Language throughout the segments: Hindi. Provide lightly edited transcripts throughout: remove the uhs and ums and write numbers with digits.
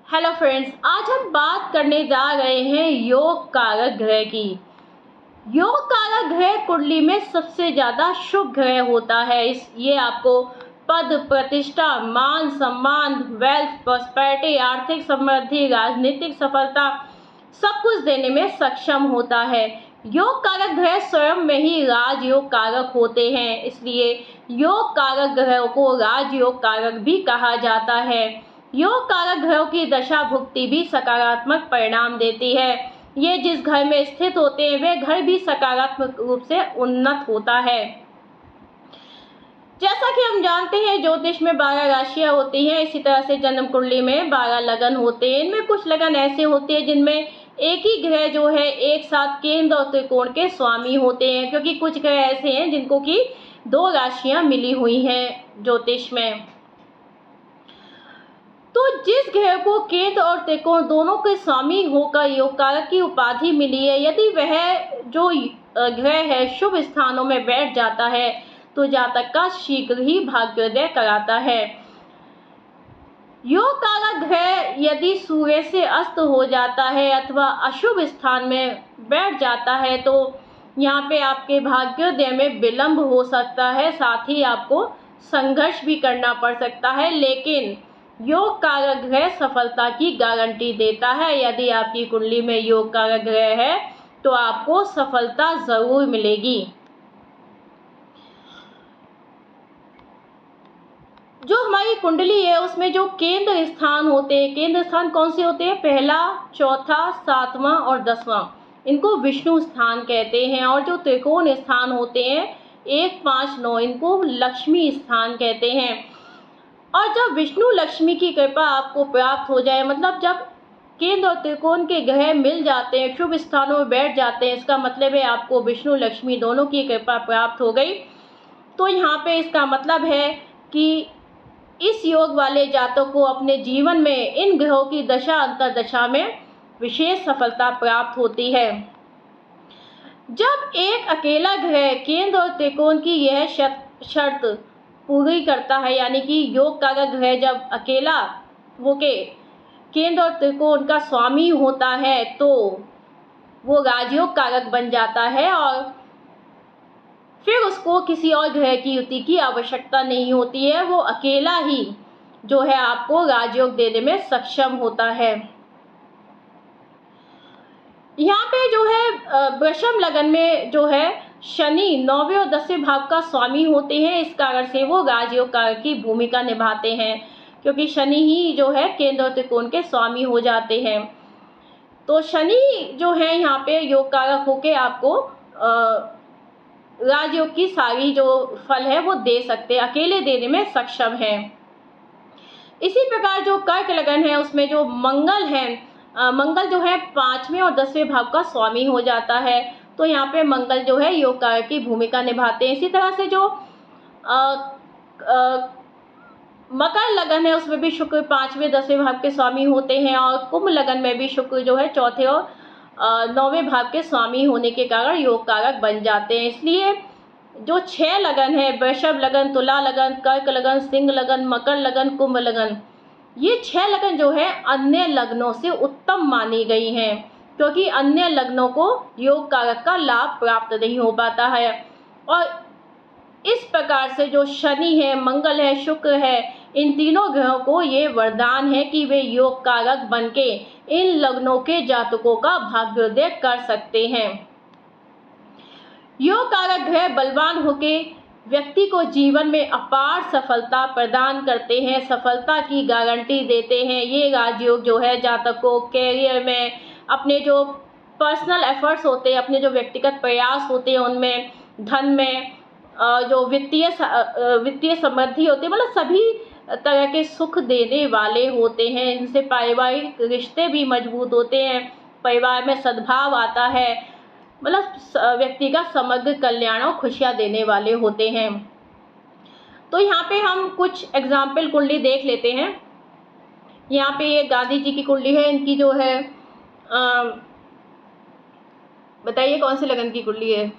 हेलो फ्रेंड्स, आज हम बात करने जा रहे हैं योग कारक ग्रह की। योग कारक ग्रह कुंडली में सबसे ज़्यादा शुभ ग्रह होता है। ये आपको पद प्रतिष्ठा, मान सम्मान, वेल्थ, प्रॉस्पेरिटी, आर्थिक समृद्धि, राजनीतिक सफलता सब कुछ देने में सक्षम होता है। योग कारक ग्रह स्वयं में ही राजयोग कारक होते हैं, इसलिए योग कारक ग्रहों को राजयोग कारक भी कहा जाता है। योग कारक ग्रहों की दशा भुक्ति भी सकारात्मक परिणाम देती है। ये जिस घर में स्थित होते हैं वह घर भी सकारात्मक रूप से उन्नत होता है। जैसा कि हम जानते हैं ज्योतिष में 12 राशियां होती हैं, इसी तरह से जन्म कुंडली में 12 लगन होते हैं। इनमें कुछ लगन ऐसे होते हैं जिनमें एक ही ग्रह जो है एक साथ केंद्र और त्रिकोण के स्वामी होते हैं, क्योंकि कुछ ग्रह ऐसे हैं जिनको की 2 राशियां मिली हुई हैं ज्योतिष में। तो जिस ग्रह को केंद्र और त्रिकोण दोनों के स्वामी होकर योग कारक की उपाधि मिली है, यदि वह जो ग्रह है शुभ स्थानों में बैठ जाता है तो जातक का शीघ्र ही भाग्योदय कराता है। योग कारक ग्रह यदि सूर्य से अस्त हो जाता है अथवा अशुभ स्थान में बैठ जाता है तो यहाँ पे आपके भाग्योदय में विलंब हो सकता है, साथ ही आपको संघर्ष भी करना पड़ सकता है। लेकिन योग कारक ग्रह सफलता की गारंटी देता है। यदि आपकी कुंडली में योग कारक ग्रह है तो आपको सफलता जरूर मिलेगी। जो हमारी कुंडली है उसमें जो केंद्र स्थान होते हैं, केंद्र स्थान कौन से होते हैं? पहला, चौथा, 7वां और 10वां, इनको विष्णु स्थान कहते हैं। और जो त्रिकोण स्थान होते हैं 1, 5, 9, इनको लक्ष्मी स्थान कहते हैं। और जब विष्णु लक्ष्मी की कृपा आपको प्राप्त हो जाए, मतलब जब केंद्र और त्रिकोण के ग्रह मिल जाते हैं, शुभ स्थानों में बैठ जाते हैं, इसका मतलब है आपको विष्णु लक्ष्मी दोनों की कृपा प्राप्त हो गई। तो यहाँ पे इसका मतलब है कि इस योग वाले जातक को अपने जीवन में इन ग्रहों की दशा अंतरदशा में विशेष सफलता प्राप्त होती है। जब एक अकेला ग्रह केंद्र और त्रिकोण की यह शर्त पूरी करता है, यानी कि योग कारक ग्रह जब अकेला होके केंद्र और त्रिकोण का स्वामी होता है तो वो राजयोग कारक बन जाता है और फिर उसको किसी और ग्रह की युति की आवश्यकता नहीं होती है। वो अकेला ही जो है आपको राजयोग देने में सक्षम होता है। यहाँ पे जो है वृषभ लगन में जो है शनि 9वें और 10वें भाव का स्वामी होते हैं, इस कारण से वो राजयोग कारक की भूमिका निभाते हैं, क्योंकि शनि ही जो है केंद्र और त्रिकोण के स्वामी हो जाते हैं। तो शनि जो है यहाँ पे योग कारक होके आपको राजयोग की सारी जो फल है वो दे सकते हैं, अकेले देने में सक्षम है। इसी प्रकार जो कर्क लगन है उसमें जो मंगल है, मंगल जो है 5वें और 10वें भाव का स्वामी हो जाता है, तो यहाँ पे मंगल जो है योग कारक की भूमिका निभाते हैं। इसी तरह से जो मकर लगन है उसमें भी शुक्र 5वें 10वें भाव के स्वामी होते हैं, और कुंभ लगन में भी शुक्र जो है 4थे और 9वें भाव के स्वामी होने के कारण योग कारक बन जाते हैं। इसलिए जो 6 लगन है, वृषभ लगन, तुला लगन, कर्क लगन, सिंह लगन, मकर लगन, कुंभ लगन, ये 6 लगन जो है अन्य लग्नों से उत्तम मानी गई हैं, क्योंकि अन्य लग्नों को योग कारक का लाभ प्राप्त नहीं हो पाता है। और इस प्रकार से जो शनि है, मंगल है, शुक्र है, इन तीनों ग्रहों को ये वरदान है कि वे योग कारक बनके इन लग्नों के जातकों का भाग्योदय कर सकते हैं। योग कारक ग्रह बलवान होके व्यक्ति को जीवन में अपार सफलता प्रदान करते हैं, सफलता की गारंटी देते हैं। ये राजयोग जो है जातक को कैरियर में, अपने जो पर्सनल एफर्ट्स होते हैं, अपने जो व्यक्तिगत प्रयास होते हैं उनमें, धन में, जो वित्तीय समृद्धि होती है, मतलब सभी तरह के सुख देने वाले होते हैं। इनसे पारिवारिक रिश्ते भी मजबूत होते हैं, परिवार में सद्भाव आता है, मतलब व्यक्ति का समग्र कल्याण और खुशियाँ देने वाले होते हैं। तो यहाँ पे हम कुछ एग्जाम्पल कुंडली देख लेते हैं। यहाँ पे ये गांधी जी की कुंडली है, इनकी जो है बताइए कौन से लगन की कुंडली है?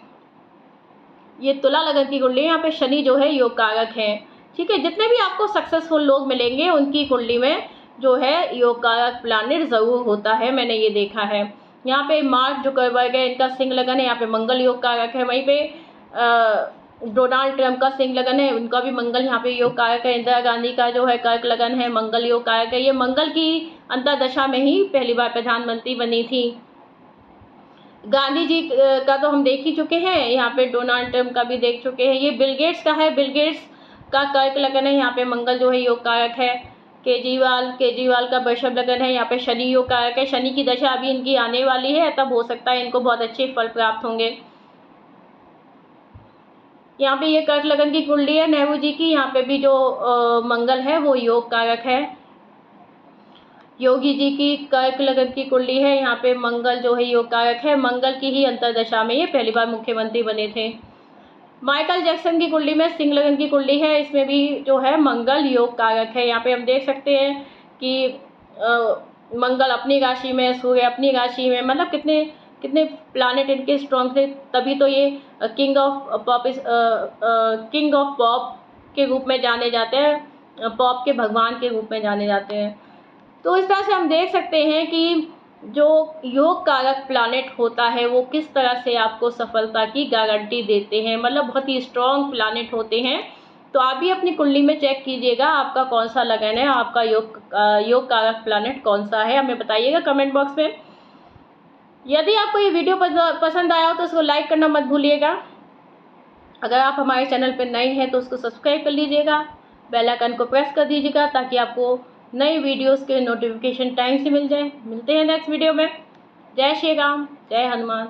ये तुला लगन की कुंडली है। यहाँ पे शनि जो है योग कारक है। ठीक है, जितने भी आपको सक्सेसफुल लोग मिलेंगे उनकी कुंडली में जो है योग कारक प्लानिट ज़रूर होता है, मैंने ये देखा है। यहाँ पे मार्क जुकरबर्ग है, इनका सिंह लगन है, यहाँ पे मंगल योग कारक है। वहीं पे डोनाल्ड ट्रंप का सिंह लगन है, उनका भी मंगल यहाँ पे योग कारक है। इंदिरा गांधी का जो है कर्क लगन है, मंगल योग कारक है। ये मंगल की अंतर्दशा में ही पहली बार प्रधानमंत्री बनी थी। गांधी जी का तो हम देख ही चुके हैं, यहाँ पे डोनाल्ड ट्रंप का भी देख चुके हैं। ये बिल गेट्स का है, बिल गेट्स का कर्क लगन है, यहाँ पे मंगल जो है योग कारक है। केजरीवाल का वृषभ लगन है, यहाँ पे शनि योग कारक है। शनि की दशा अभी इनकी आने वाली है, तब हो सकता है इनको बहुत अच्छे फल प्राप्त होंगे। यहाँ पे ये कर्क लगन की कुंडली है नेहरू जी की, यहाँ पे भी जो मंगल है वो योग कारक है। योगी जी की कर्क लगन की कुंडली है, यहाँ पे मंगल जो है योग कारक है। मंगल की ही अंतर्दशा में ये पहली बार मुख्यमंत्री बने थे। माइकल जैक्सन की कुंडली में सिंह लगन की कुंडली है, इसमें भी जो है मंगल योग कारक है। यहाँ पे हम देख सकते हैं कि मंगल अपनी राशि में, सूर्य अपनी राशि में, मतलब कितने कितने प्लानेट इनके स्ट्रॉन्ग थे, तभी तो ये किंग ऑफ पॉप के रूप में जाने जाते हैं, पॉप के भगवान के रूप में जाने जाते हैं। तो इस तरह से हम देख सकते हैं कि जो योग कारक प्लानेट होता है वो किस तरह से आपको सफलता की गारंटी देते हैं, मतलब बहुत ही स्ट्रॉन्ग प्लानेट होते हैं। तो आप भी अपनी कुंडली में चेक कीजिएगा आपका कौन सा लगन है, आपका योग कारक प्लानेट कौन सा है, हमें बताइएगा कमेंट बॉक्स में। यदि आपको ये वीडियो पसंद आया हो तो उसको लाइक करना मत भूलिएगा। अगर आप हमारे चैनल पर नए हैं तो उसको सब्सक्राइब कर लीजिएगा, बेल आइकन को प्रेस कर दीजिएगा ताकि आपको नई वीडियोस के नोटिफिकेशन टाइम से मिल जाए। मिलते हैं नेक्स्ट वीडियो में। जय श्री राम, जय हनुमान।